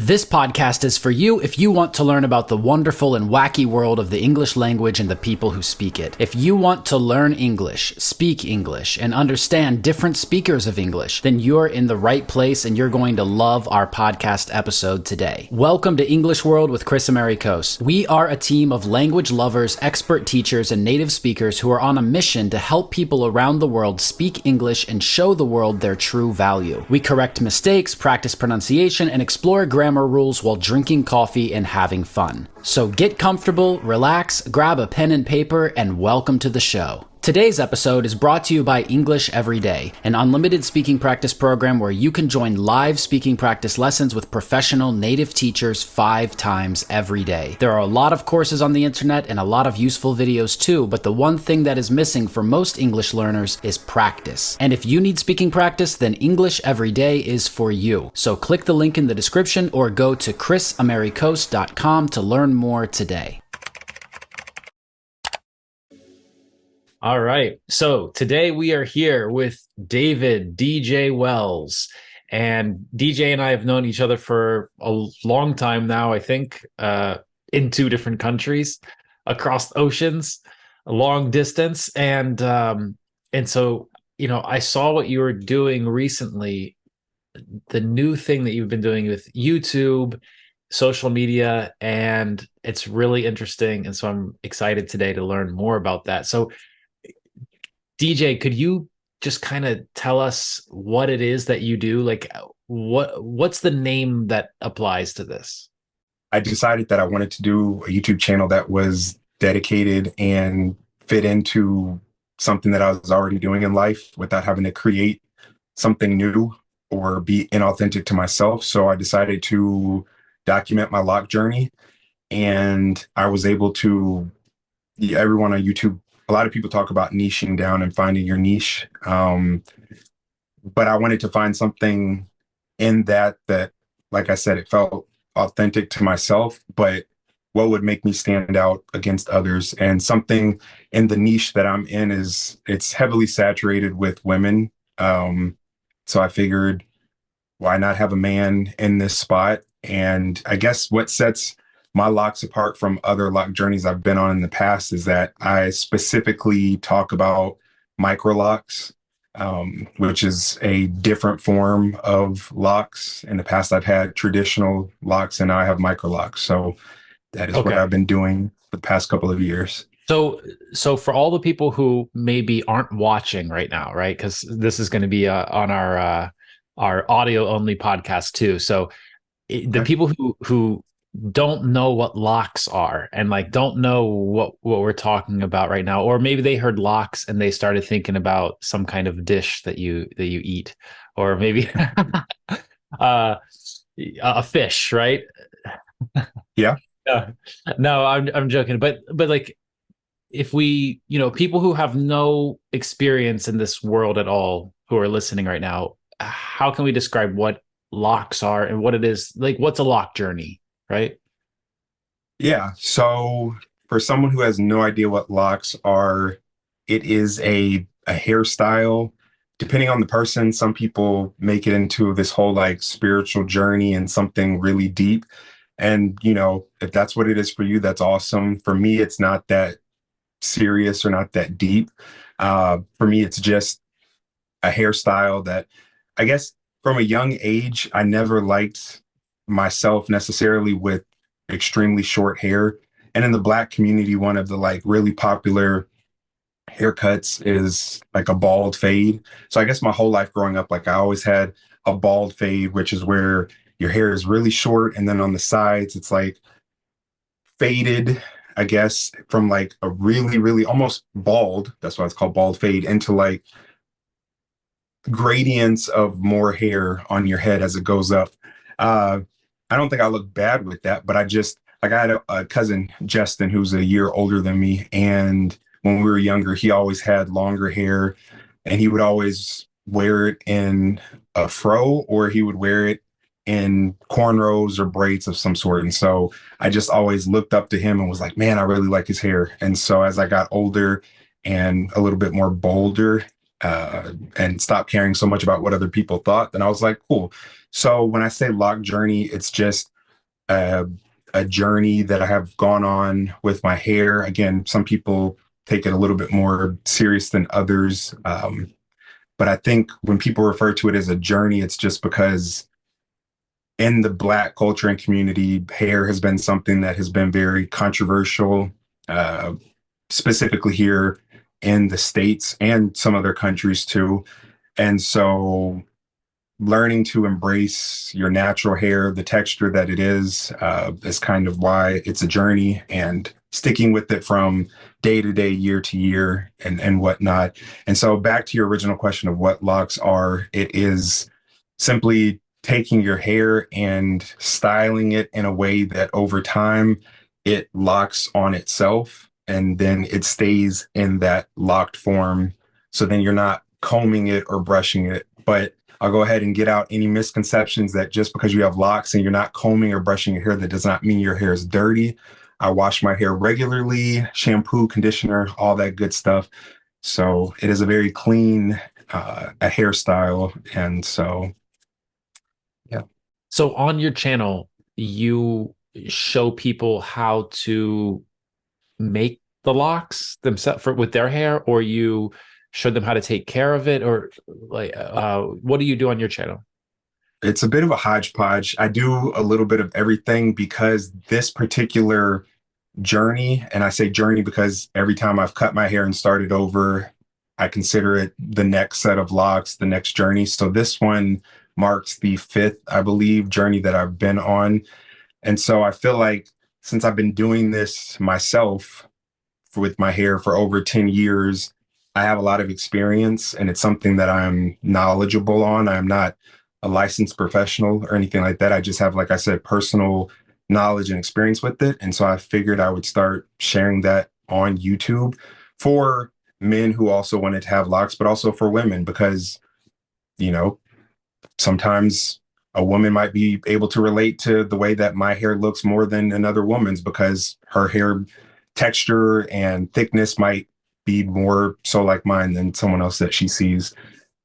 This podcast is for you if you want to learn about the wonderful and wacky world of the English language and the people who speak it. If you want to learn English, speak English, and understand different speakers of English, then you're in the right place and you're going to love our podcast episode today. Welcome to English World with Chris Americos. We are a team of language lovers, expert teachers, and native speakers who are on a mission to help people around the world speak English and show the world their true value. We correct mistakes, practice pronunciation, and explore grammar rules while drinking coffee and having fun. So get comfortable, relax, grab a pen and paper, and welcome to the show. Today's episode is brought to you by English Every Day, an unlimited speaking practice program where you can join live speaking practice lessons with professional native teachers 5 times every day. There are a lot of courses on the internet and a lot of useful videos too, but the one thing that is missing for most English learners is practice. And if you need speaking practice, then English Every Day is for you. So click the link in the description or go to chrisamericos.com to learn more today. All right. So today we are here with David DJ Wells. And DJ and I have known each other for a long time now, I think, in 2 different countries, across oceans, a long distance. And so, I saw what you were doing recently, the new thing that you've been doing with YouTube, social media, and it's really interesting. And so I'm excited today to learn more about that. So DJ, could you just kind of tell us what it is that you do? Like, what's the name that applies to this? I decided that I wanted to do a YouTube channel that was dedicated and fit into something that I was already doing in life without having to create something new or be inauthentic to myself. So I decided to document my lock journey, and I was able to, everyone on YouTube, a lot of people talk about niching down and finding your niche. But I wanted to find something in that, like I said, it felt authentic to myself, but what would make me stand out against others. And something in the niche that I'm in it's heavily saturated with women. So I figured, why not have a man in this spot? And I guess what sets my locks apart from other lock journeys I've been on in the past is that I specifically talk about micro locks, which is a different form of locks. In the past, I've had traditional locks, and now I have micro locks. So that is what I've been doing the past couple of years. So for all the people who maybe aren't watching right now, right? Because this is going to be on our audio only podcast too. So the people who don't know what locks are and don't know what we're talking about right now, or maybe they heard locks and they started thinking about some kind of dish that you eat, or maybe a fish, right? Yeah. No, I'm joking, but if we, people who have no experience in this world at all who are listening right now, how can we describe what locks are and what it is? What's a lock journey? Right? Yeah. So for someone who has no idea what locks are, it is a hairstyle. Depending on the person, some people make it into this whole spiritual journey and something really deep. And, if that's what it is for you, that's awesome. For me, it's not that serious or not that deep. For me, it's just a hairstyle that I guess from a young age, I never liked myself necessarily with extremely short hair. And in the Black community, one of the really popular haircuts is a bald fade. So I guess my whole life growing up, I always had a bald fade, which is where your hair is really short, and then on the sides it's faded, I guess, from a really, really almost bald, that's why it's called bald fade, into gradients of more hair on your head as it goes up. I don't think I look bad with that, but I had a cousin, Justin, who's a year older than me. And when we were younger, he always had longer hair, and he would always wear it in a fro, or he would wear it in cornrows or braids of some sort. And so I just always looked up to him and was like, man, I really like his hair. And so as I got older and a little bit more bolder, and stopped caring so much about what other people thought, then I was like, cool. So when I say lock journey, it's just a, a journey that I have gone on with my hair. Again, some people take it a little bit more serious than others. But I think when people refer to it as a journey, it's just because in the Black culture and community, hair has been something that has been very controversial, uh, specifically here in the States and some other countries too. And so learning to embrace your natural hair, the texture that it is kind of why it's a journey, and sticking with it from day to day, year to year, and whatnot. And so back to your original question of what locks are, it is simply taking your hair and styling it in a way that over time it locks on itself and then it stays in that locked form. So then you're not combing it or brushing it. But I'll go ahead and get out any misconceptions that just because you have locks and you're not combing or brushing your hair, that does not mean your hair is dirty. I wash my hair regularly, shampoo, conditioner, all that good stuff. So it is a very clean a hairstyle. And so, yeah. So on your channel, you show people how to make the locks themselves with their hair, or you show them how to take care of it, or like what do you do on your channel? It's a bit of a hodgepodge. I do a little bit of everything because this particular journey, and I say journey because every time I've cut my hair and started over, I consider it the next set of locks, the next journey. So this one marks the fifth, I believe, journey that I've been on. And so I feel like since I've been doing this myself with my hair for over 10 years, I have a lot of experience and it's something that I'm knowledgeable on. I'm not a licensed professional or anything like that. I just have, like I said, personal knowledge and experience with it. And so I figured I would start sharing that on YouTube for men who also wanted to have locks, but also for women, because, you know, sometimes a woman might be able to relate to the way that my hair looks more than another woman's because her hair texture and thickness might be more so like mine than someone else that she sees.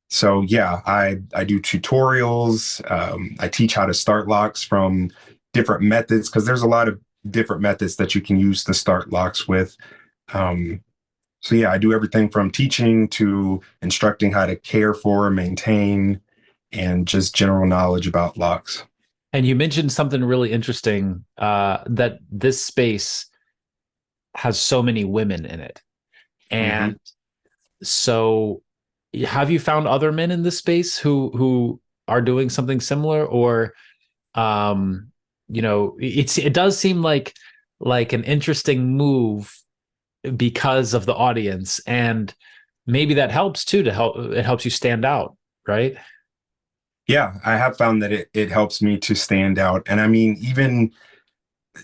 So yeah, I do tutorials. I teach how to start locks from different methods, because there's a lot of different methods that you can use to start locks with. So yeah, I do everything from teaching to instructing how to care for, maintain, and just general knowledge about locks. And you mentioned something really interesting, that this space has so many women in it. And so have you found other men in this space who are doing something similar, or you know, it does seem like an interesting move because of the audience, and maybe that helps too, it helps you stand out, right? Yeah, I have found that it helps me to stand out. And I mean, even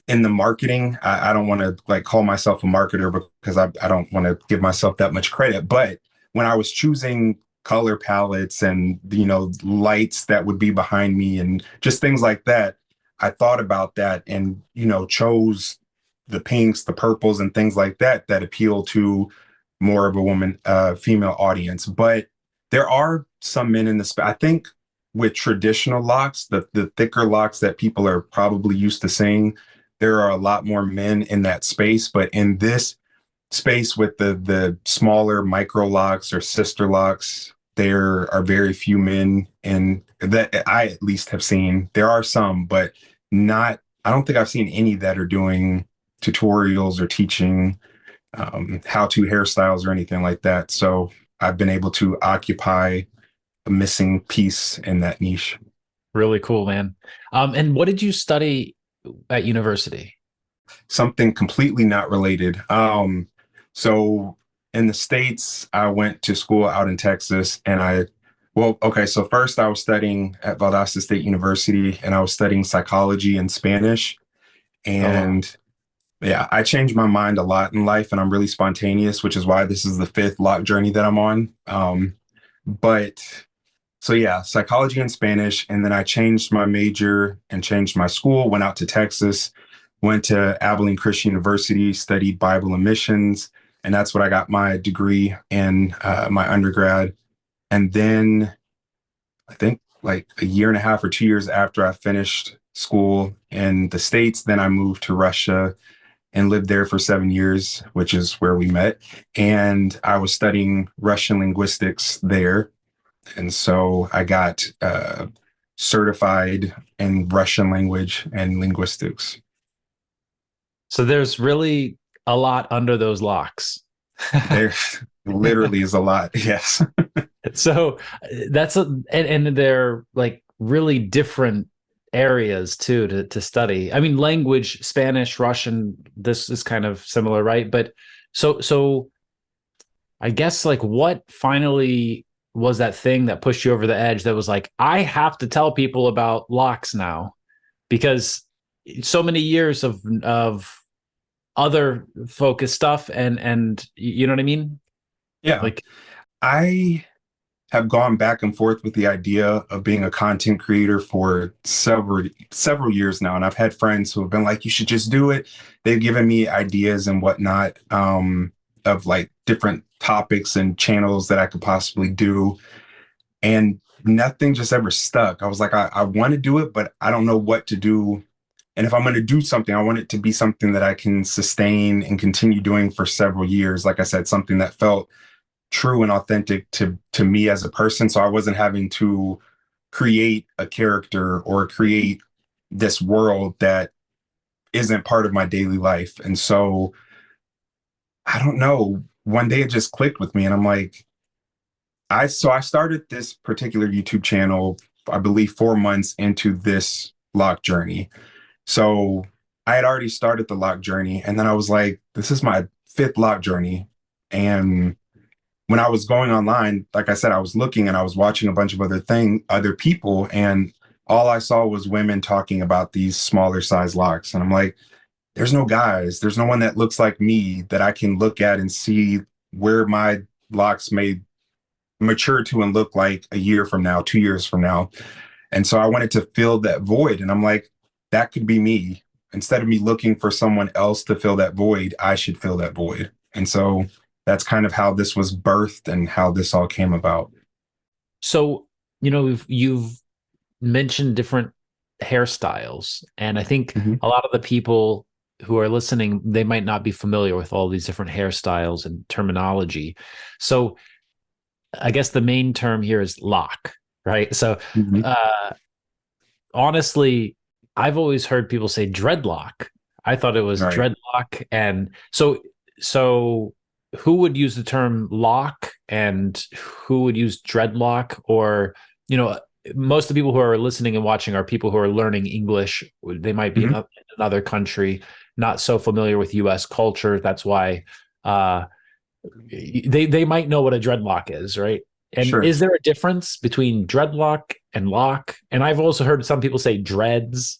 in the marketing, I don't want to like call myself a marketer because I don't want to give myself that much credit. But when I was choosing color palettes and, you know, lights that would be behind me and just things like that, I thought about that and, you know, chose the pinks, the purples, and things like that that appeal to more of a female audience. But there are some men in the space. I think with traditional locks, the thicker locks that people are probably used to seeing, there are a lot more men in that space. But in this space with the smaller micro locks or sister locks, there are very few men, and that I at least have seen. There are some, but not, I don't think I've seen any that are doing tutorials or teaching how-to hairstyles or anything like that. So I've been able to occupy a missing piece in that niche. Really cool, man. And what did you study at university? Something completely not related. So in the States, I went to school out in Texas, and so first I was studying at Valdosta State University, and I was studying psychology and Spanish. And yeah, I changed my mind a lot in life, and I'm really spontaneous, which is why this is the fifth lock journey that I'm on. But so yeah, psychology and Spanish. And then I changed my major and changed my school, went out to Texas, went to Abilene Christian University, studied Bible and missions. And that's what I got my degree in, my undergrad. And then I think like a year and a half or 2 years after I finished school in the States. Then I moved to Russia and lived there for 7 years, which is where we met. And I was studying Russian linguistics there. And so I got certified in Russian language and linguistics. So there's really a lot under those locks. There literally is a lot. Yes. So that's and they're like really different areas too to study. I mean, language, Spanish, Russian, this is kind of similar, right? But so I guess like what finally was that thing that pushed you over the edge that was like, I have to tell people about Locs now, because so many years of other focused stuff and you know what I mean? Yeah. Like I have gone back and forth with the idea of being a content creator for several years now. And I've had friends who have been like, you should just do it. They've given me ideas and whatnot, of like different topics and channels that I could possibly do. And nothing just ever stuck. I was like, I want to do it, but I don't know what to do. And if I'm going to do something, I want it to be something that I can sustain and continue doing for several years. Like I said, something that felt true and authentic to me as a person. So I wasn't having to create a character or create this world that isn't part of my daily life. And so I don't know, one day it just clicked with me and I'm like, I started this particular YouTube channel, I believe 4 months into this lock journey. So I had already started the lock journey and then I was like, this is my 5th lock journey. And when I was going online, like I said, I was looking and I was watching a bunch of other people, and all I saw was women talking about these smaller size locks. And I'm like, there's no guys, there's no one that looks like me that I can look at and see where my locks may mature to and look like a year from now, 2 years from now. And so I wanted to fill that void. And I'm like, that could be me. Instead of me looking for someone else to fill that void, I should fill that void. And so that's kind of how this was birthed and how this all came about. So, you know, you've mentioned different hairstyles, and I think a lot of the people who are listening, they might not be familiar with all these different hairstyles and terminology. So I guess the main term here is lock, right? So honestly, I've always heard people say dreadlock. I thought it was dreadlock. And so who would use the term lock and who would use dreadlock? Or, you know, most of the people who are listening and watching are people who are learning English. They might be in another country, not so familiar with US culture. That's why they might know what a dreadlock is, right? And is there a difference between dreadlock and lock? And I've also heard some people say dreads.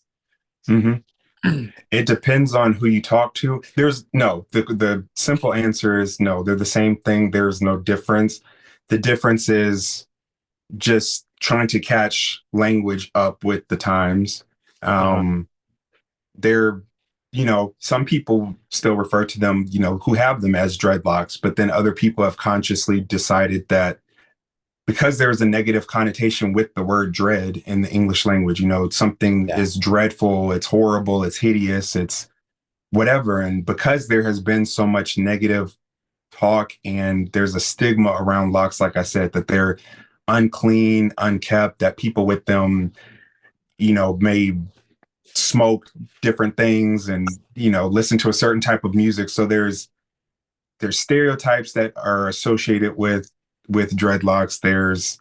It depends on who you talk to. There's no, the simple answer is no, they're the same thing. There's no difference. The difference is just trying to catch language up with the times. They're, you know, some people still refer to them, you know, who have them as dreadlocks, but then other people have consciously decided that because there's a negative connotation with the word dread in the English language, you know, something is dreadful, it's horrible, it's hideous, it's whatever. And because there has been so much negative talk and there's a stigma around locks, like I said, that they're unclean, unkept, that people with them, you know, may smoke different things and, you know, listen to a certain type of music. So there's stereotypes that are associated with dreadlocks. There's,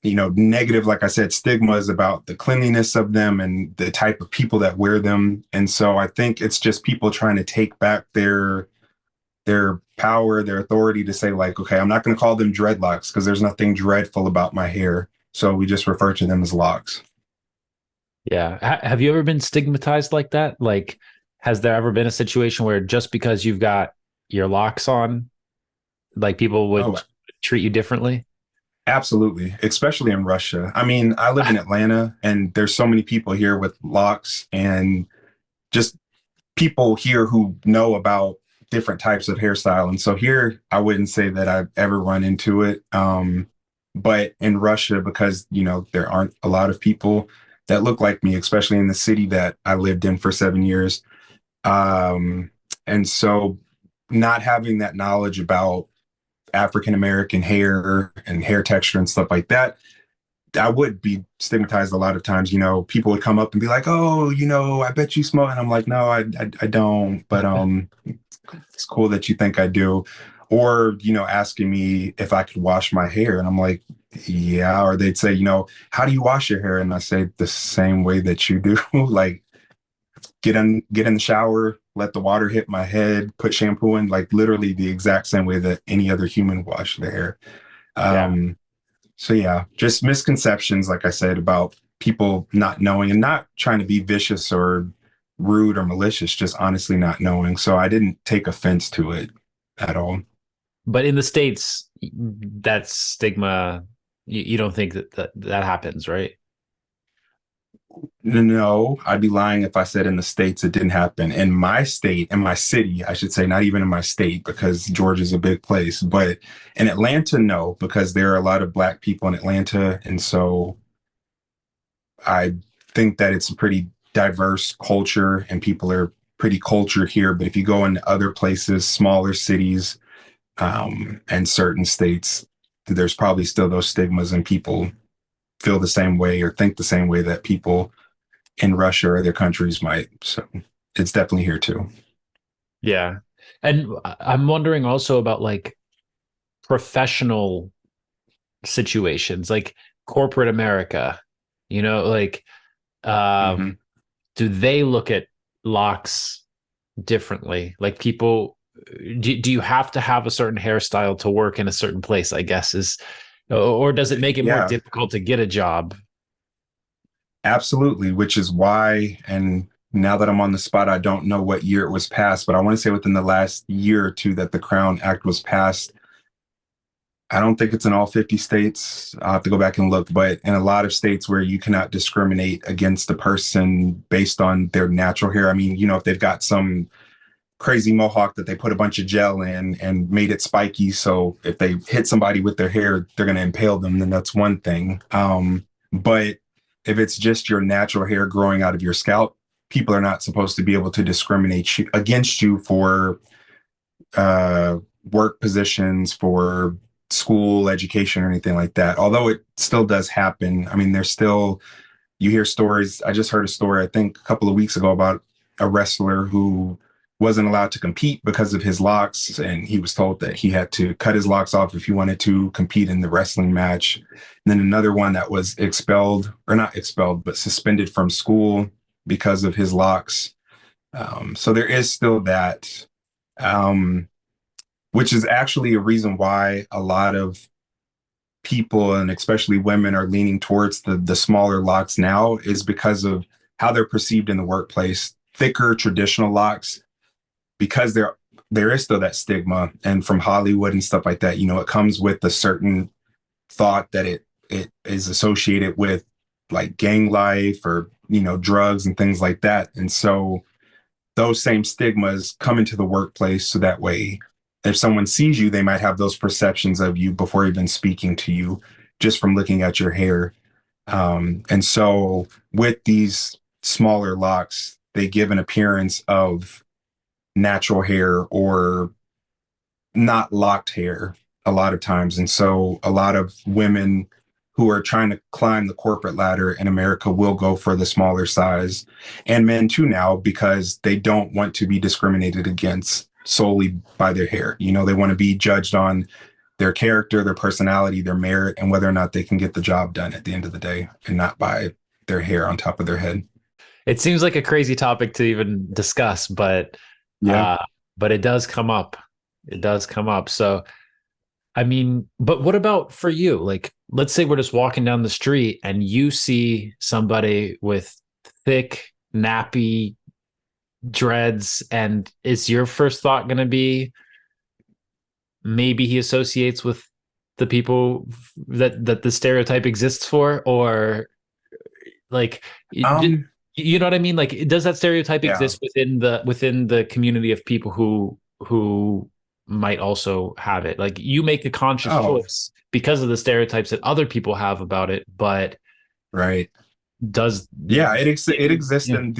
you know, negative, like I said, stigmas about the cleanliness of them and the type of people that wear them. And so I think it's just people trying to take back their power, their authority to say like, okay, I'm not going to call them dreadlocks because there's nothing dreadful about my hair. So we just refer to them as locks. Yeah. Have you ever been stigmatized like that? Like, has there ever been a situation where just because you've got your locks on, like people would treat you differently? Absolutely. Especially in Russia. I mean, I live in Atlanta and there's so many people here with locks and just people here who know about different types of hairstyle. And so here, I wouldn't say that I've ever run into it. But in Russia, because, you know, there aren't a lot of people that look like me, especially in the city that I lived in for 7 years. And so not having that knowledge about African American hair and hair texture and stuff like that, I would be stigmatized a lot of times. People would come up and be like, "Oh, I bet you smoke," and I'm like, "No, I don't." But it's cool that you think I do. Or asking me if I could wash my hair, and I'm like, "Yeah." Or they'd say, "How do you wash your hair?" And I say, "The same way that you do." Like, get in the shower, let the water hit my head, put shampoo in, like literally the exact same way that any other human wash their hair. Yeah. So yeah, just misconceptions, like I said, about people not knowing and not trying to be vicious or rude or malicious, just honestly not knowing. So I didn't take offense to it at all. But in the States, that stigma, you don't think that happens, right? No, I'd be lying if I said in the States it didn't happen. In my state, in my city, I should say, not even in my state, because Georgia's a big place. But in Atlanta, no, because there are a lot of Black people in Atlanta. And so I think that it's a pretty diverse culture and people are pretty cultured here. But if you go into other places, smaller cities, and certain states, there's probably still those stigmas and people feel the same way or think the same way that people in Russia or other countries might. So it's definitely here too. Yeah. And I'm wondering also about like professional situations, like corporate America, like Hmm. do they look at locks differently? Like people, do you have to have a certain hairstyle to work in a certain place, I guess or does it make it more Yeah, difficult to get a job? absolutely. Which is why, and now that I'm on the spot, I don't know what year it was passed, but I want to say within the last year or two that the Crown Act was passed. I don't think it's in all 50 states. I'll have to go back and look, but in a lot of states where you cannot discriminate against a person based on their natural hair. I mean, if they've got some crazy mohawk that they put a bunch of gel in and made it spiky, so if they hit somebody with their hair, they're going to impale them, then that's one thing. But if it's just your natural hair growing out of your scalp, people are not supposed to be able to discriminate against you for uh, work positions, for school education or anything like that. Although it still does happen. I mean, you hear stories. I just heard a story, I think a couple of weeks ago, about a wrestler who wasn't allowed to compete because of his locks. And he was told that he had to cut his locks off if he wanted to compete in the wrestling match. And then another one that was expelled, or not expelled, but suspended from school because of his locks. So there is still that. Um, which is actually a reason why a lot of people and especially women are leaning towards the smaller locks now, is because of how they're perceived in the workplace. Thicker traditional locks, because there is still that stigma, and from Hollywood and stuff like that, it comes with a certain thought that it is associated with like gang life or drugs and things like that. And so those same stigmas come into the workplace, so that way if someone sees you, they might have those perceptions of you before even speaking to you, just from looking at your hair. And so with these smaller locks, they give an appearance of natural hair or not locked hair a lot of times. And so a lot of women who are trying to climb the corporate ladder in America will go for the smaller size, and men too now, because they don't want to be discriminated against solely by their hair. They want to be judged on their character, their personality, their merit, and whether or not they can get the job done at the end of the day, and not by their hair on top of their head. It seems like a crazy topic to even discuss, Yeah. uh, but it does come up. It does come up. So, I mean, but what about for you? Like, let's say we're just walking down the street and you see somebody with thick, nappy dreads, and is your first thought going to be maybe he associates with the people that the stereotype exists for, or like you know what I mean? Like, does that stereotype Yeah. exist within the community of people who might also have it? Like, you make a conscious Oh, choice because of the stereotypes that other people have about it, but right. does Yeah, it exists yeah. in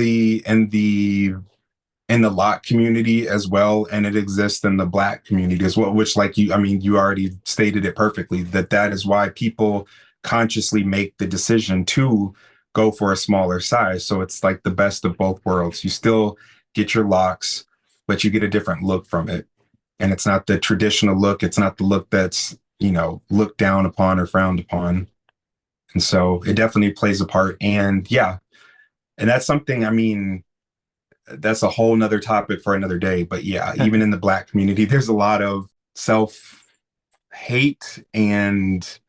the Loc community as well, and it exists in the Black community as well. Which, like you, I mean, you already stated it perfectly, that is why people consciously make the decision to go for a smaller size. So it's like the best of both worlds. You still get your locks, but you get a different look from it, and it's not the traditional look. It's not the look that's looked down upon or frowned upon. And so it definitely plays a part. And yeah, and that's something, I mean, that's a whole nother topic for another day. But yeah, even in the Black community, there's a lot of self hate and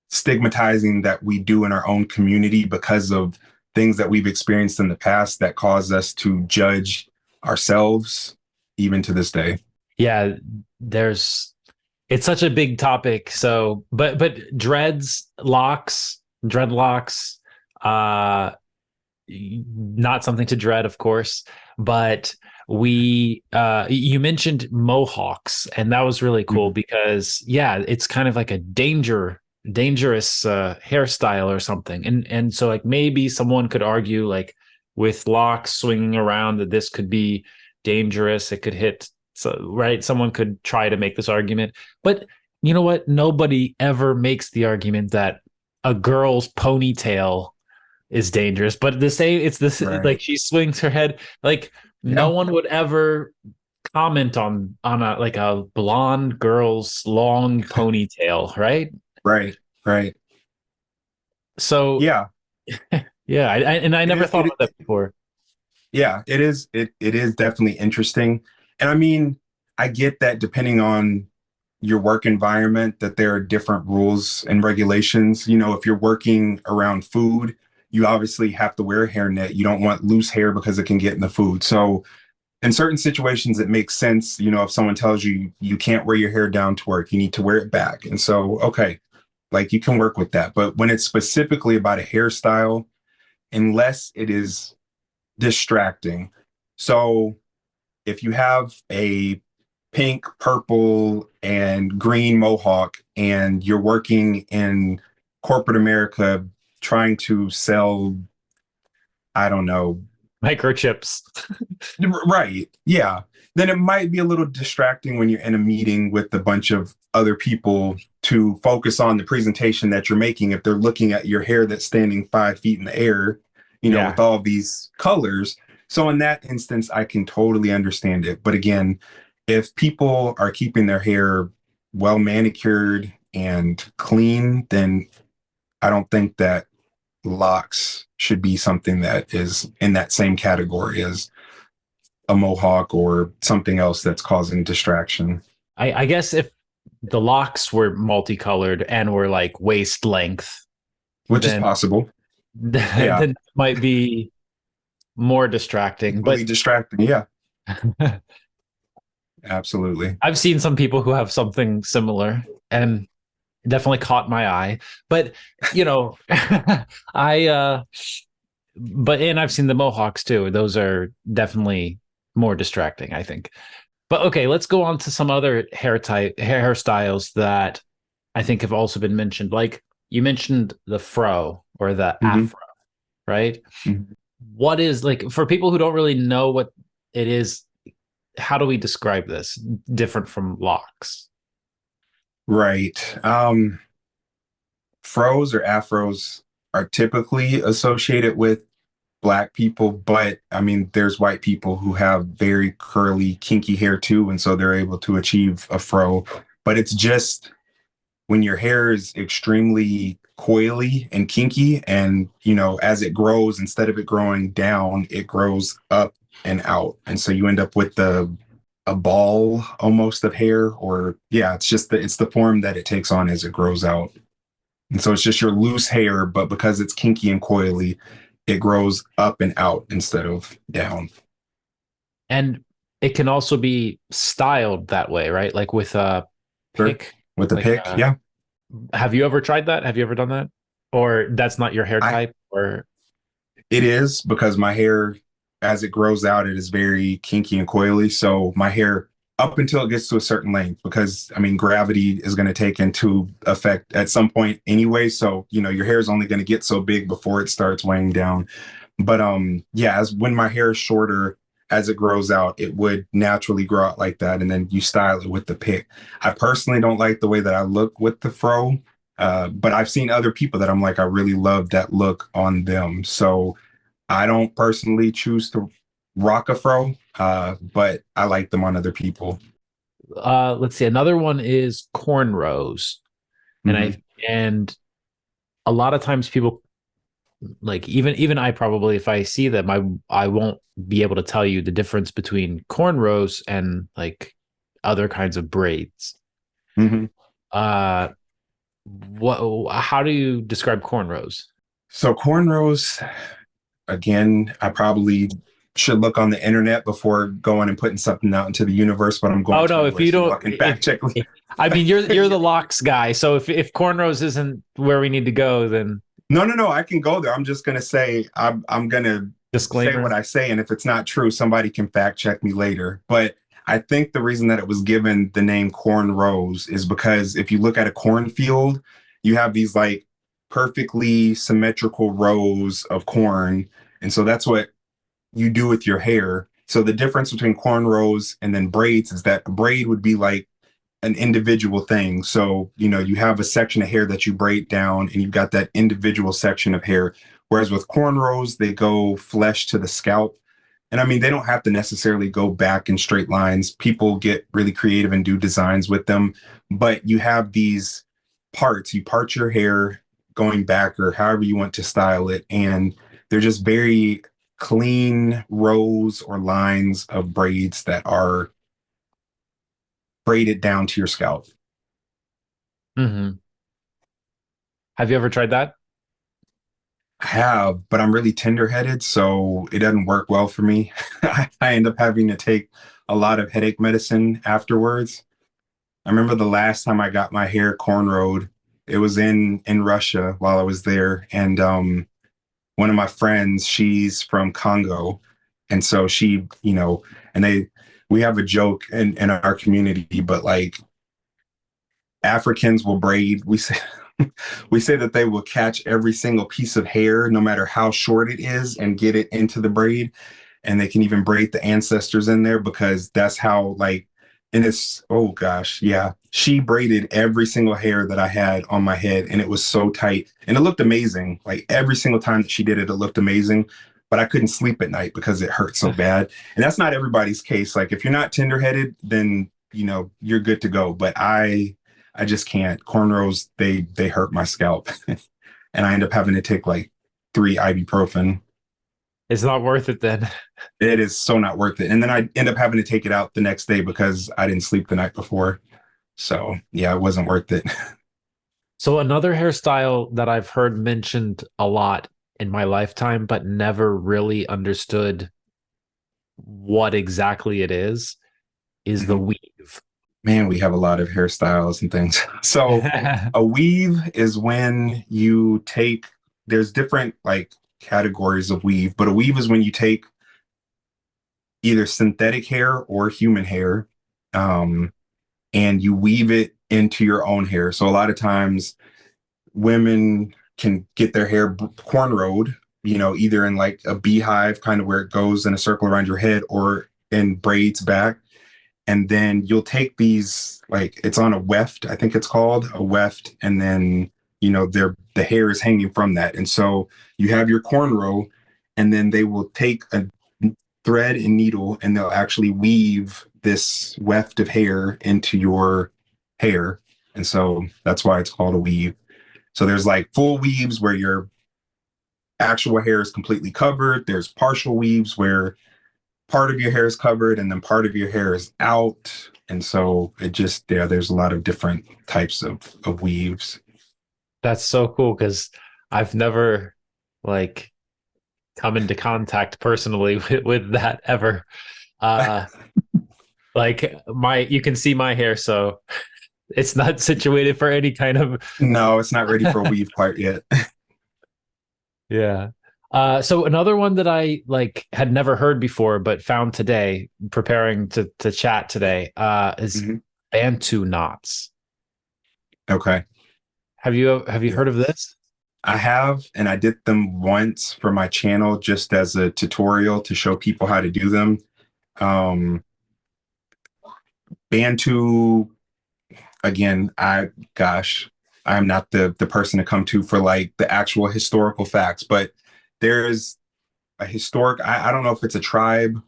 stigmatizing that we do in our own community because of things that we've experienced in the past that cause us to judge ourselves even to this day. Yeah, there's it's such a big topic. So, but dreadlocks, uh, not something to dread, of course. But you mentioned mohawks, and that was really cool because yeah, it's kind of like a dangerous hairstyle or something. And so like maybe someone could argue like with locks swinging around that this could be dangerous. It could hit. So, right, someone could try to make this argument, but you know what? Nobody ever makes the argument that a girl's ponytail is dangerous. But the same, it's this like Right. she swings her head. Like no Yeah. one would ever comment on a like a blonde girl's long ponytail, right? Right. Right. So Yeah. yeah, I It never is. thought about that before. Yeah, it is. It is definitely interesting. And I mean, I get that depending on your work environment, that there are different rules and regulations. If you're working around food, you obviously have to wear a hairnet. You don't want loose hair because it can get in the food. So in certain situations, it makes sense. If someone tells you you can't wear your hair down to work, you need to wear it back. And so, okay, like you can work with that. But when it's specifically about a hairstyle, unless it is distracting. So if you have a pink, purple, and green mohawk and you're working in corporate America trying to sell, I don't know, Microchips. right, yeah, then it might be a little distracting when you're in a meeting with a bunch of other people to focus on the presentation that you're making if they're looking at your hair that's standing 5 feet in the air, with Yeah. all these colors. So in that instance, I can totally understand it. But again, if people are keeping their hair well manicured and clean, then I don't think that locks should be something that is in that same category as a mohawk or something else that's causing distraction. I guess if the locks were multicolored and were like waist length, Which is then possible. then Yeah. it might be more distracting. Equally But distracting. Yeah, absolutely. I've seen some people who have something similar and definitely caught my eye. But you know, I but and I've seen the Mohawks too. Those are definitely more distracting, I think. But okay, let's go on to some other hairstyles that I think have also been mentioned. Like you mentioned the fro or the Hmm. afro, right? Hmm. What is like for people who don't really know what it is, how do we describe this different from locks? Right. Fros or afros are typically associated with Black people, but I mean, there's white people who have very curly, kinky hair too, and so they're able to achieve a fro. But it's just when your hair is extremely coily and kinky, and as it grows, instead of it growing down, it grows up and out, and so you end up with a ball almost of hair, or yeah, it's the form that it takes on as it grows out. And so it's just your loose hair, but because it's kinky and coily, it grows up and out instead of down. And it can also be styled that way, right? Like with a Sure. pick. With the Like pick, yeah. have you ever tried that? Have you ever done that? Or that's not your hair I type? Or It is because my hair, as it grows out, it is very kinky and coily. So my hair up until it gets to a certain length, because I mean, gravity is going to take into effect at some point anyway. So, you know, your hair is only going to get so big before it starts weighing down. But yeah, as when my hair is shorter, as it grows out, it would naturally grow out like that. And then you style it with the pick. I personally don't like the way that I look with the fro. But I've seen other people that I'm like, I really love that look on them. So I don't personally choose to rock a fro, but I like them on other people. Let's see. Another one is cornrows, and Mhm. and a lot of times people, like, even I probably, if I see them, I won't be able to tell you the difference between cornrows and like other kinds of braids. Mhm. Uh, what? How do you describe cornrows? So cornrows, again, I probably should look on the internet before going and putting something out into the universe, but I'm going Oh to no, if anyway, you so y'all don't, can fact check me. I mean, you're the locks guy. So if cornrows isn't where we need to go, then No, no, no. I can go there. I'm just gonna say I'm gonna say what disclaimer. I say, and if it's not true, somebody can fact check me later. But I think the reason that it was given the name cornrows is because if you look at a cornfield, you have these like perfectly symmetrical rows of corn, and so that's what you do with your hair. So the difference between cornrows and then braids is that a braid would be like an individual thing. So, you know, you have a section of hair that you braid down and you've got that individual section of hair. Whereas with cornrows, they go flesh to the scalp. And I mean, they don't have to necessarily go back in straight lines. People get really creative and do designs with them. But you have these parts, you part your hair going back or however you want to style it. And they're just very clean rows or lines of braids that are braided down to your scalp. Hmm. Have you ever tried that? I have, but I'm really tender-headed, so it doesn't work well for me. I end up having to take a lot of headache medicine afterwards. I remember the last time I got my hair cornrowed, it was in Russia while I was there, and one of my friends, she's from Congo, and so she, you know, and we have a joke in our community, but like Africans will braid. We say we say that they will catch every single piece of hair, no matter how short it is, and get it into the braid. And they can even braid the ancestors in there because that's how like and it's oh gosh, yeah. She braided every single hair that I had on my head and it was so tight and it looked amazing. Like every single time that she did it, it looked amazing. But I couldn't sleep at night because it hurt so bad. And that's not everybody's case. Like if you're not tender-headed, then you know you're good to go. But I just can't. Cornrows, they hurt my scalp. And I end up having to take like 3 ibuprofen. It's not worth it then. It is so not worth it. And then I end up having to take it out the next day because I didn't sleep the night before. So yeah, it wasn't worth it. So another hairstyle that I've heard mentioned a lot in my lifetime, but never really understood what exactly it is the Mhm. weave. Man, we have a lot of hairstyles and things. So a weave is when you take, there's different like categories of weave, but a weave is when you take either synthetic hair or human hair, um, and you weave it into your own hair. So a lot of times women can get their hair cornrowed, you know, either in like a beehive, kind of where it goes in a circle around your head, or in braids back. And then you'll take these, like it's on a weft, I think it's called a weft, and then you know the hair is hanging from that. And so you have your cornrow, and then they will take a thread and needle and they'll actually weave this weft of hair into your hair. And so that's why it's called a weave. So there's like full weaves where your actual hair is completely covered. There's partial weaves where part of your hair is covered and then part of your hair is out. And so it just, yeah, there's a lot of different types of weaves. That's so cool because I've never like come into contact personally with that ever. Uh like you can see my hair, so it's not situated for any kind of No, it's not ready for a weave quite yet. yeah. So another one that I like had never heard before, but found today, preparing to chat today, is Mhm. Bantu knots. Okay. Have you heard of this? I have, and I did them once for my channel just as a tutorial to show people how to do them. Um, Bantu, again, I'm not the person to come to for like the actual historical facts, but there's a historic, I don't know if it's a tribe,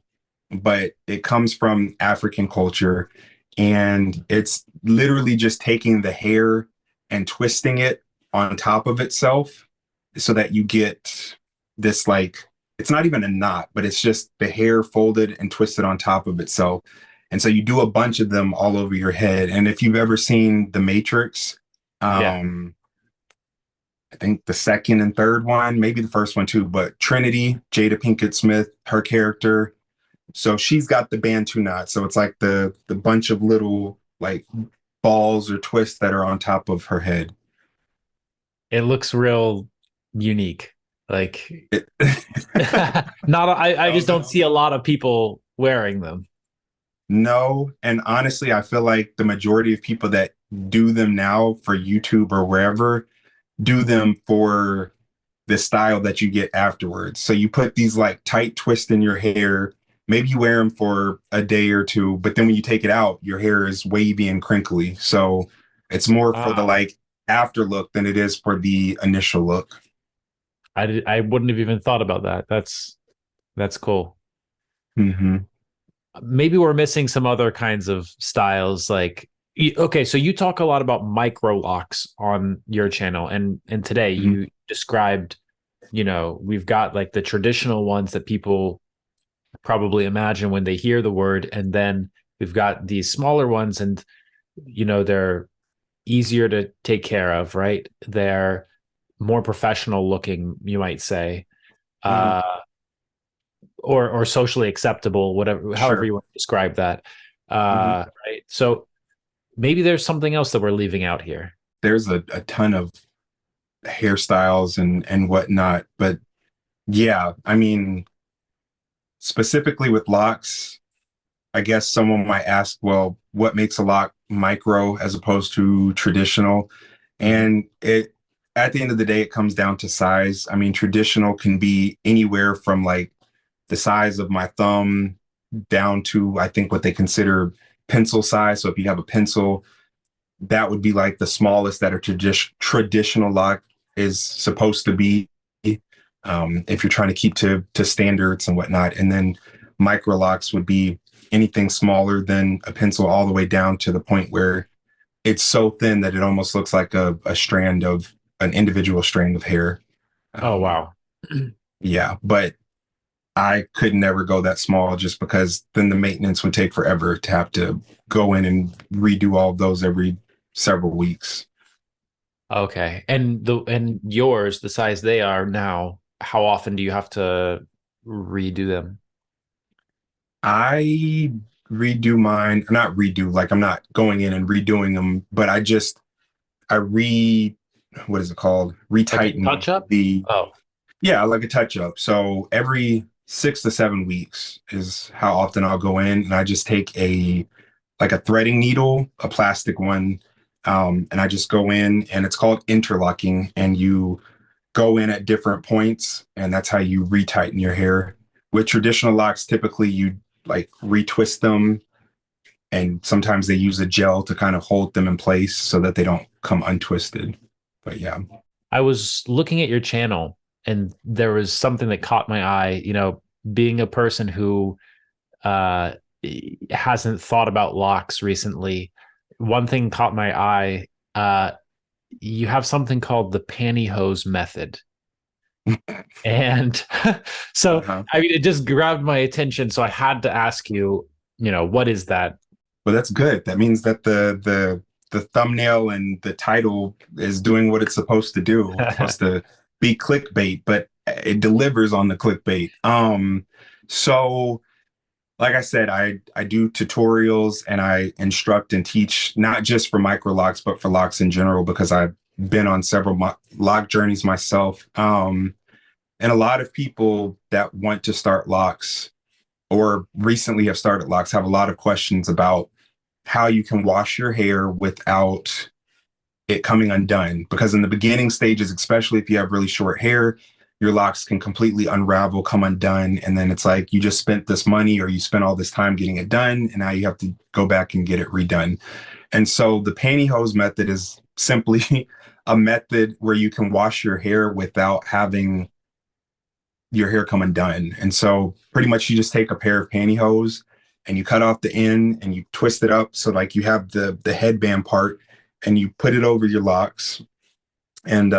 but it comes from African culture, and it's literally just taking the hair and twisting it on top of itself so that you get this, like, it's not even a knot, but it's just the hair folded and twisted on top of itself. And so you do a bunch of them all over your head. And if you've ever seen The Matrix, Yeah. um, I think the second and third one, maybe the first one too, but Trinity, Jada Pinkett Smith, her character, so she's got the Bantu knot. So it's like the bunch of little like balls or twists that are on top of her head. It looks real unique. Like It, not I just no, don't see a lot of people wearing them. no, and honestly, I feel like the majority of people that do them now for YouTube or wherever do them for the style that you get afterwards. So you put these like tight twists in your hair. Maybe you wear them for a day or two, but then when you take it out, your hair is wavy and crinkly. So it's more for the Ah, like after look than it is for the initial look. I wouldn't have even thought about that. That's cool. Hmm. Maybe we're missing some other kinds of styles like okay, so you talk a lot about micro locks on your channel, and today Hmm. you described, we've got like the traditional ones that people probably imagine when they hear the word, and then we've got these smaller ones, and they're easier to take care of, right? They're more professional looking, you might say. Hmm. uh or socially acceptable, whatever, however Sure. you want to describe that. Hmm. Right. So maybe there's something else that we're leaving out here. There's a ton of hairstyles and whatnot, but yeah, I mean, specifically with locks, I guess someone might ask, well, what makes a lock micro as opposed to traditional? Mhm. And it, at the end of the day, it comes down to size. I mean, traditional can be anywhere from like the size of my thumb down to, I think, what they consider pencil size. So if you have a pencil, that would be like the smallest that a traditional lock is supposed to be, if you're trying to keep to standards and whatnot. And then micro locks would be anything smaller than a pencil all the way down to the point where it's so thin that it almost looks like a strand of an individual strand of hair. Oh, Um, wow. yeah, but I could never go that small just because then the maintenance would take forever to have to go in and redo all of those every several weeks. Okay. And yours, the size they are now, how often do you have to redo them? I redo mine, not redo, like I'm not going in and redoing them, but I what is it called? Like a Retighten touch up? the, Oh, yeah, like a touch up. So every 6 to 7 weeks is how often I'll go in, and I just take like a threading needle, a plastic one, and I just go in, and it's called interlocking, and you go in at different points, and that's how you retighten your hair. With traditional locks, typically you like retwist them, and sometimes they use a gel to kind of hold them in place so that they don't come untwisted. But yeah. I was looking at your channel and there was something that caught my eye, being a person who uh hasn't thought about locks recently. One thing caught my eye. You have something called the pantyhose method. And so, Uh-huh. I mean, it just grabbed my attention. So I had to ask you, what is that? Well, that's good. That means that the thumbnail and the title is doing what it's supposed to do. It's supposed to be clickbait, but it delivers on the clickbait. So like I said, I do tutorials and I instruct and teach not just for micro locks, but for locks in general because I've been on several lock journeys myself. And a lot of people that want to start locks or recently have started locks have a lot of questions about how you can wash your hair without it coming undone. Because in the beginning stages, especially if you have really short hair, your locks can completely unravel, come undone. And then it's like you just spent this money or you spent all this time getting it done. And now you have to go back and get it redone. And so the pantyhose method is simply a method where you can wash your hair without having your hair come undone. And so pretty much you just take a pair of pantyhose and you cut off the end and you twist it up. So like you have the headband part and you put it over your locks and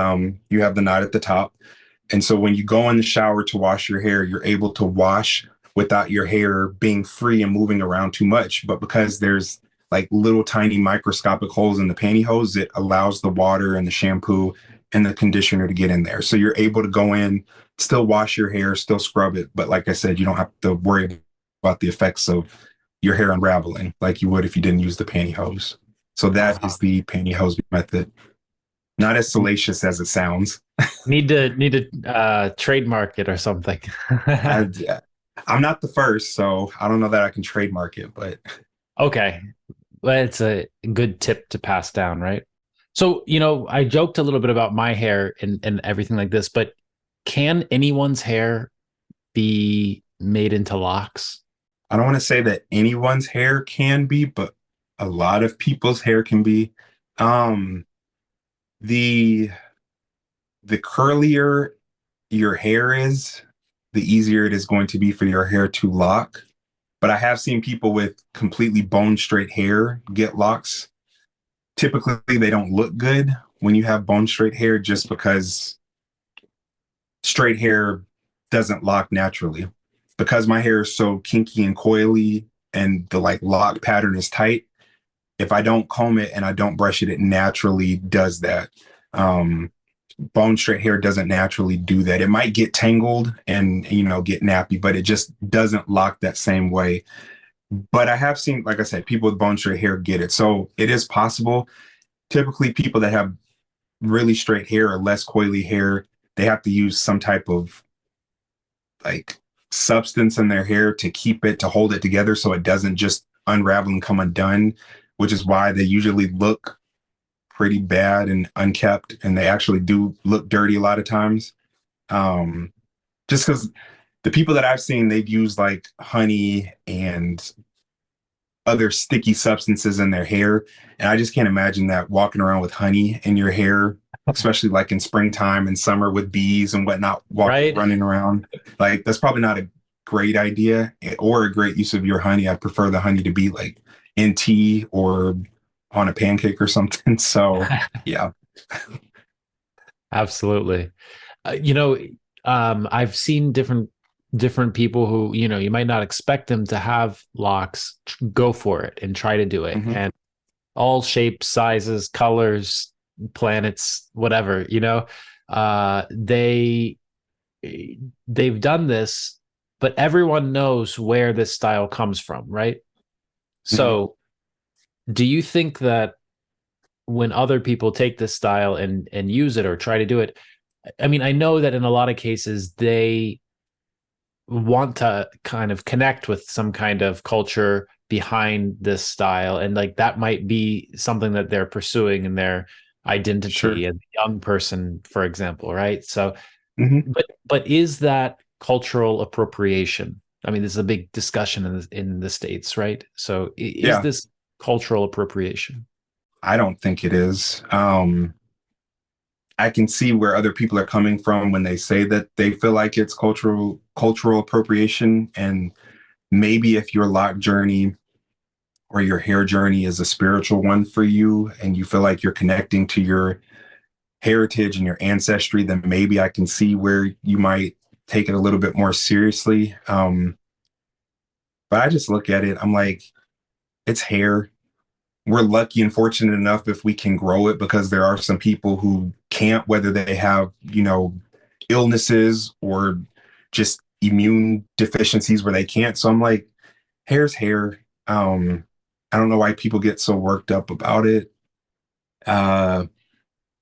you have the knot at the top. And so when you go in the shower to wash your hair, you're able to wash without your hair being free and moving around too much. But because there's like little tiny microscopic holes in the pantyhose, it allows the water and the shampoo and the conditioner to get in there. So you're able to go in, still wash your hair, still scrub it. But like I said, you don't have to worry about the effects of your hair unraveling like you would if you didn't use the pantyhose. So that is the pantyhose method. Not as salacious as it sounds. Need to trademark it or something. I'm not the first, so I don't know that I can trademark it, but Okay. Well, it's a good tip to pass down, right? So, I joked a little bit about my hair and everything like this, but can anyone's hair be made into locks? I don't want to say that anyone's hair can be, but a lot of people's hair can be. The curlier your hair is, the easier it is going to be for your hair to lock. But I have seen people with completely bone straight hair get locks. Typically, they don't look good when you have bone straight hair just because straight hair doesn't lock naturally. Because my hair is so kinky and coily and the like lock pattern is tight, if I don't comb it and I don't brush it, it naturally does that. Bone straight hair doesn't naturally do that. It might get tangled and, get nappy, but it just doesn't lock that same way. But I have seen, like I said, people with bone straight hair get it. So it is possible. Typically, people that have really straight hair or less coily hair, they have to use some type of like substance in their hair to keep it, to hold it together so it doesn't just unravel and come undone, which is why they usually look pretty bad and unkept, and they actually do look dirty a lot of times. Just because the people that I've seen, they've used like honey and other sticky substances in their hair. And I just can't imagine that walking around with honey in your hair, especially like in springtime and summer with bees and whatnot, Right. running around. Like that's probably not a great idea or a great use of your honey. I prefer the honey to be like in tea or on a pancake or something. So yeah. Absolutely. I've seen different people who, you might not expect them to have locks, go for it and try to do it. Mhm. And all shapes, sizes, colors, planets, whatever, they've done this, but everyone knows where this style comes from, right? So do you think that when other people take this style and use it or try to do it, I mean, I know that in a lot of cases they want to kind of connect with some kind of culture behind this style, and like that might be something that they're pursuing in their identity Sure. as a young person, for example, right? So, Mhm. but is that cultural appropriation? I mean, this is a big discussion in the States, right? So, is Yeah. this cultural appropriation? I don't think it is. I can see where other people are coming from when they say that they feel like it's cultural appropriation. And maybe if your lock journey or your hair journey is a spiritual one for you and you feel like you're connecting to your heritage and your ancestry, then maybe I can see where you might take it a little bit more seriously. But I just look at it, I'm like, it's hair. We're lucky and fortunate enough if we can grow it, because there are some people who can't, whether they have, illnesses or just immune deficiencies where they can't. So I'm like, hair's hair. I don't know why people get so worked up about it.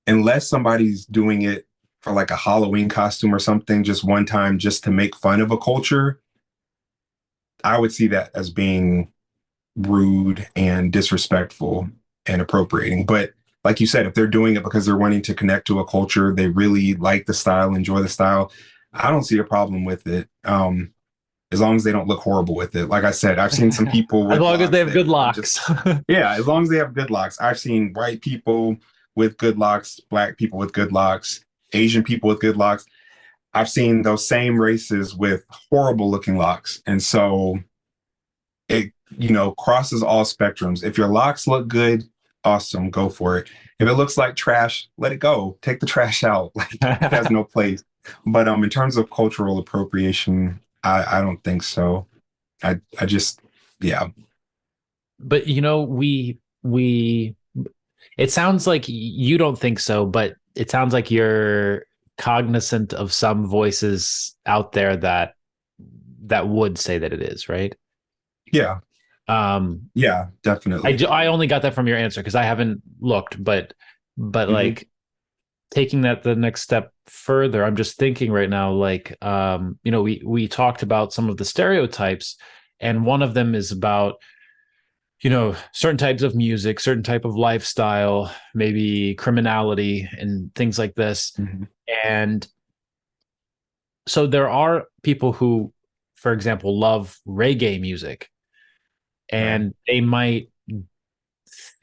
Unless somebody's doing it for like a Halloween costume or something, just one time, just to make fun of a culture, I would see that as being rude and disrespectful and appropriating. But like you said, if they're doing it because they're wanting to connect to a culture, they really like the style, enjoy the style, I don't see a problem with it. As long as they don't look horrible with it. Like I said, I've seen some people with As long as they have good just, locks. yeah, as long as they have good locks. I've seen white people with good locks, black people with good locks, Asian people with good locks. I've seen those same races with horrible looking locks. And so it, crosses all spectrums. If your locks look good, awesome, go for it. If it looks like trash, let it go. Take the trash out. Like it has no place. But in terms of cultural appropriation, I don't think so. I just, yeah. But we it sounds like you don't think so, but it sounds like you're cognizant of some voices out there that would say that it is, right? Yeah. Yeah, definitely. I only got that from your answer because I haven't looked, but like taking that the next step further, I'm just thinking right now, like, we talked about some of the stereotypes, and one of them is about, certain types of music, certain type of lifestyle, maybe criminality and things like this. And so there are people who, for example, love reggae music, and they might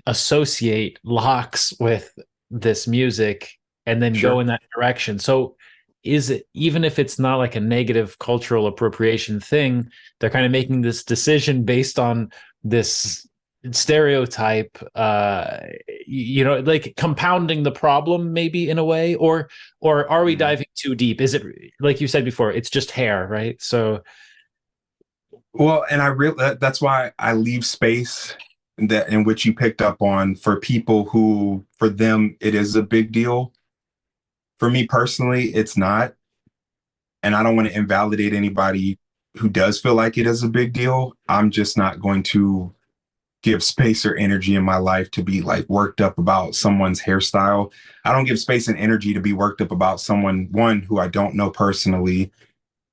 associate locks with this music and then go in that direction. So is it, even if it's not like a negative cultural appropriation thing, they're kind of making this decision based on this stereotype, like compounding the problem maybe in a way, or are we diving too deep? Is it, like you said before, it's just hair, right? So well, and that's why I leave space that in which you picked up on for people who, for them, it is a big deal. For me personally, it's not. And I don't want to invalidate anybody who does feel like it is a big deal. I'm just not going to give space or energy in my life to be like worked up about someone's hairstyle. I don't give space and energy to be worked up about someone, one, who I don't know personally,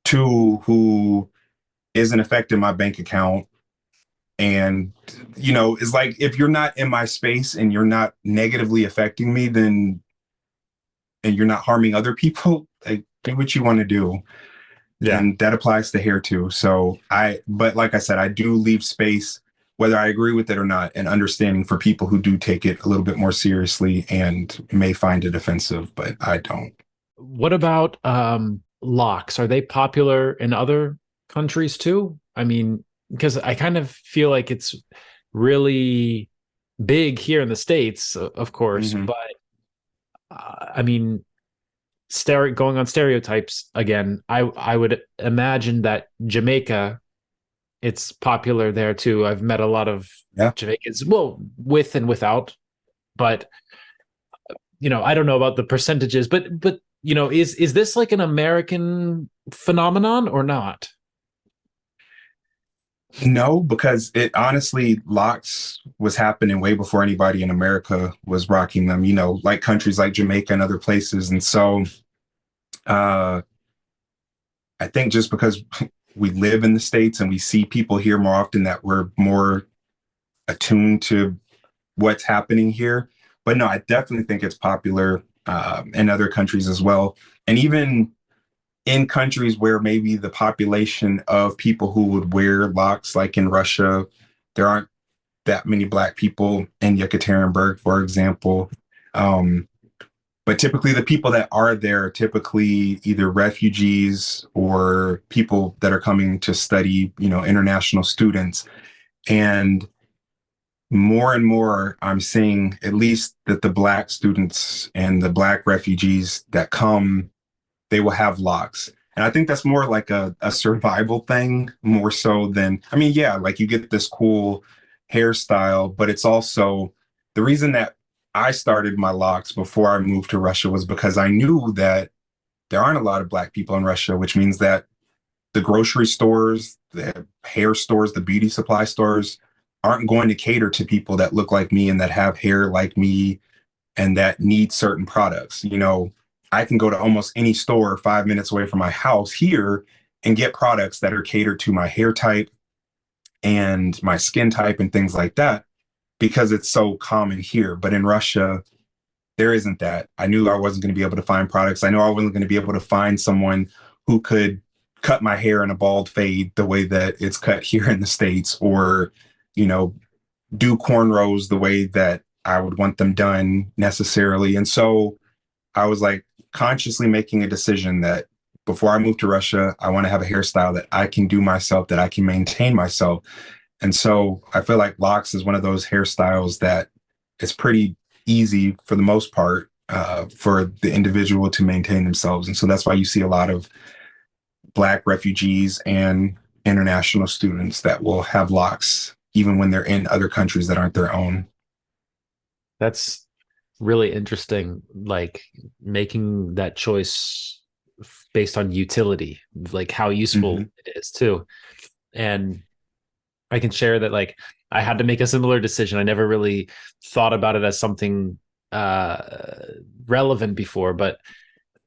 two, who isn't affecting my bank account. And, it's like, if you're not in my space and you're not negatively affecting me, then, and you're not harming other people, like, do what you want to do. Yeah. And that applies to hair too. So but like I said, I do leave space, whether I agree with it or not, and understanding for people who do take it a little bit more seriously and may find it offensive, but I don't. What about locks? Are they popular in other countries too? I mean, because I kind of feel like it's really big here in the States, of course, but I mean, going on stereotypes again, I would imagine that Jamaica, it's popular there too. I've met a lot of Jamaicans, well, with and without, but I don't know about the percentages, but is this like an American phenomenon or not? No, because it honestly, locks was happening way before anybody in America was rocking them, like countries like Jamaica and other places. And so I think just because we live in the States and we see people here more often, that we're more attuned to what's happening here. But no, I definitely think it's popular in other countries as well. And even in countries where maybe the population of people who would wear locks, like in Russia, there aren't that many Black people in Yekaterinburg, for example. But typically the people that are there are typically either refugees or people that are coming to study, international students. And more I'm seeing, at least, that the Black students and the Black refugees that come, they will have locks. And I think that's more like a survival thing, more so than, like you get this cool hairstyle, but it's also the reason that I started my locks before I moved to Russia was because I knew that there aren't a lot of Black people in Russia, which means that the grocery stores, the hair stores, the beauty supply stores aren't going to cater to people that look like me and that have hair like me and that need certain products. I can go to almost any store 5 minutes away from my house here and get products that are catered to my hair type and my skin type and things like that because it's so common here. But in Russia, there isn't that. I knew I wasn't going to be able to find products. I know I wasn't going to be able to find someone who could cut my hair in a bald fade the way that it's cut here in the States, or, you know, do cornrows the way that I would want them done necessarily. And so I was like consciously making a decision that before I move to Russia, I want to have a hairstyle that I can do myself, that I can maintain myself. And so I feel like locks is one of those hairstyles that is pretty easy for the most part for the individual to maintain themselves. And so that's why you see a lot of Black refugees and international students that will have locks even when they're in other countries that aren't their own. That's really interesting, like making that choice based on utility, like how useful it is too. And I can share that, like, I had to make a similar decision. I never really thought about it as something relevant before, but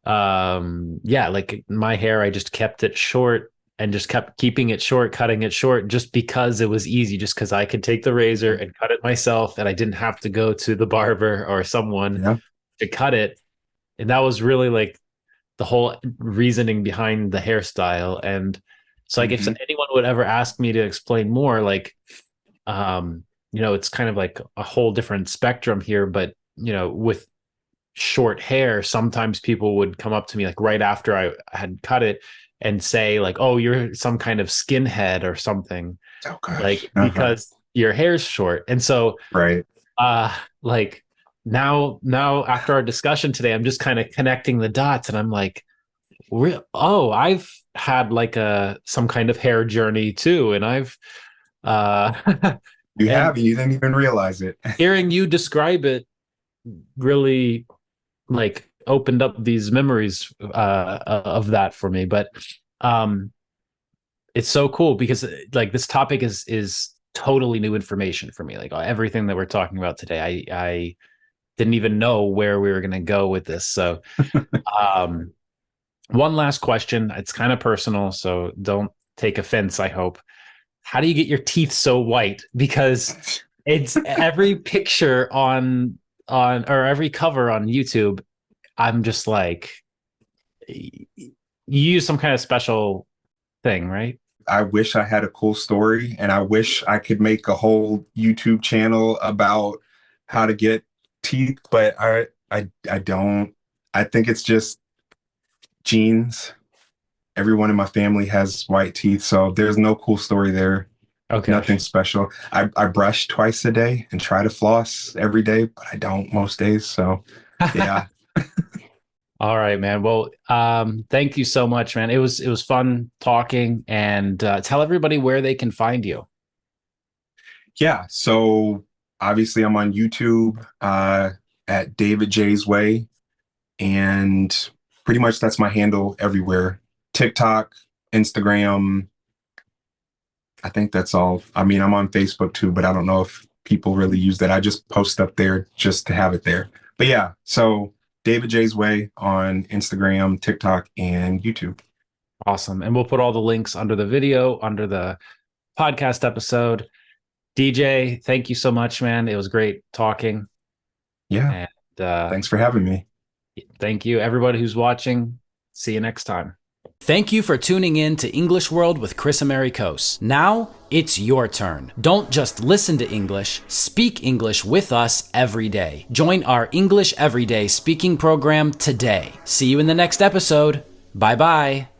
yeah, like my hair, I just kept it short and just kept keeping it short, cutting it short, just because it was easy, just because I could take the razor and cut it myself, and I didn't have to go to the barber or someone to cut it. And that was really like the whole reasoning behind the hairstyle. And so, like, if anyone would ever ask me to explain more, like, you know, it's kind of like a whole different spectrum here, but, you know, with short hair, sometimes people would come up to me like right after I had cut it and say like, oh, you're some kind of skinhead or something, like because your hair's short. And so like now after our discussion today, I'm just kind of connecting the dots, and I'm like, oh, I've had like some kind of hair journey too, and I've you didn't even realize it. Hearing you describe it really like opened up these memories of that for me. But it's so cool because like this topic is totally new information for me. Like everything that we're talking about today, I didn't even know where we were going to go with this. So one last question. It's kind of personal, so don't take offense, I hope. How do you get your teeth so white? Because it's every picture on or every cover on YouTube, I'm just like, you use some kind of special thing, right? I wish I had a cool story, and I wish I could make a whole YouTube channel about how to get teeth, but I don't. I think it's just genes. Everyone in my family has white teeth, so there's no cool story there. Okay. Nothing special. I brush twice a day and try to floss every day, but I don't most days. So yeah. All right, man. Well, thank you so much, man. It was fun talking, and tell everybody where they can find you. Yeah. So obviously I'm on YouTube at David J's Way, and pretty much that's my handle everywhere. TikTok, Instagram. I think that's all. I mean, I'm on Facebook too, but I don't know if people really use that. I just post up there just to have it there. But yeah, so David J's Way on Instagram, TikTok, and YouTube. Awesome. And we'll put all the links under the video, under the podcast episode. DJ, thank you so much, man. It was great talking. Yeah. And thanks for having me. Thank you, everybody who's watching. See you next time. Thank you for tuning in to English World with Chris Americos. Now it's your turn. Don't just listen to English, speak English with us every day. Join our English Everyday speaking program today. See you in the next episode. Bye-bye.